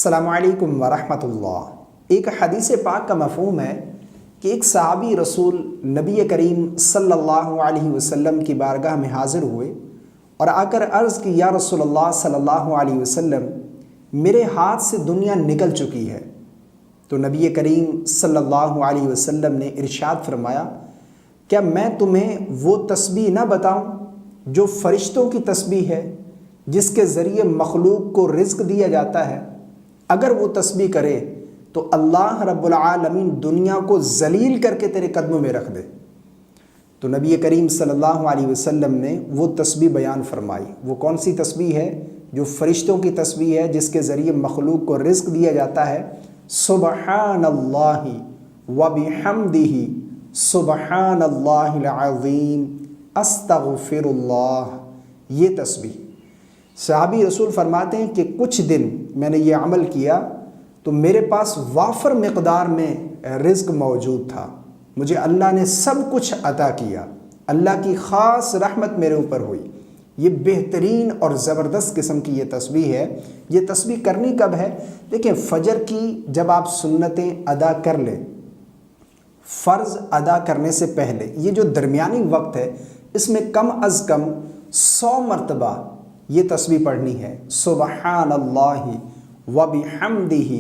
السلام علیکم ورحمۃ اللہ۔ ایک حدیث پاک کا مفہوم ہے کہ ایک صحابی رسول نبی کریم صلی اللہ علیہ وسلم کی بارگاہ میں حاضر ہوئے اور آ کر عرض کی، یا رسول اللہ صلی اللہ علیہ وسلم، میرے ہاتھ سے دنیا نکل چکی ہے۔ تو نبی کریم صلی اللہ علیہ وسلم نے ارشاد فرمایا، کیا میں تمہیں وہ تسبیح نہ بتاؤں جو فرشتوں کی تسبیح ہے، جس کے ذریعے مخلوق کو رزق دیا جاتا ہے؟ اگر وہ تسبیح کرے تو اللہ رب العالمین دنیا کو ذلیل کر کے تیرے قدموں میں رکھ دے۔ تو نبی کریم صلی اللہ علیہ وسلم نے وہ تسبیح بیان فرمائی۔ وہ کون سی تسبیح ہے؟ جو فرشتوں کی تسبیح ہے، جس کے ذریعے مخلوق کو رزق دیا جاتا ہے۔ سبحان اللہ وبحمدہ سبحان اللہ العظیم استغفر اللہ۔ یہ تسبیح صحابی رسول فرماتے ہیں کہ کچھ دن میں نے یہ عمل کیا تو میرے پاس وافر مقدار میں رزق موجود تھا، مجھے اللہ نے سب کچھ عطا کیا، اللہ کی خاص رحمت میرے اوپر ہوئی۔ یہ بہترین اور زبردست قسم کی یہ تسبیح ہے۔ یہ تسبیح کرنی کب ہے؟ دیکھیں، فجر کی جب آپ سنتیں ادا کر لیں، فرض ادا کرنے سے پہلے یہ جو درمیانی وقت ہے، اس میں کم از کم 100 مرتبہ یہ تسبیح پڑھنی ہے۔ سبحان اللہ وبحمدہ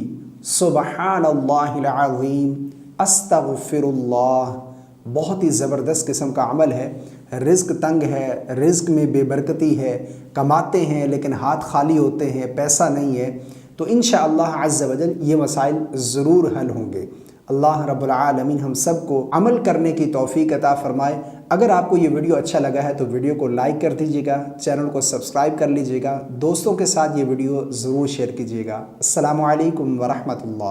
سبحان اللہ العظیم استغفر اللہ۔ بہت ہی زبردست قسم کا عمل ہے۔ رزق تنگ ہے، رزق میں بے برکتی ہے، کماتے ہیں لیکن ہاتھ خالی ہوتے ہیں، پیسہ نہیں ہے، تو انشاءاللہ عز و جل یہ مسائل ضرور حل ہوں گے۔ اللہ رب العالمین ہم سب کو عمل کرنے کی توفیق عطا فرمائے۔ اگر آپ کو یہ ویڈیو اچھا لگا ہے تو ویڈیو کو لائک کر دیجیے گا، چینل کو سبسکرائب کر لیجیے گا، دوستوں کے ساتھ یہ ویڈیو ضرور شیئر کیجیے گا۔ السلام علیکم ورحمۃ اللہ۔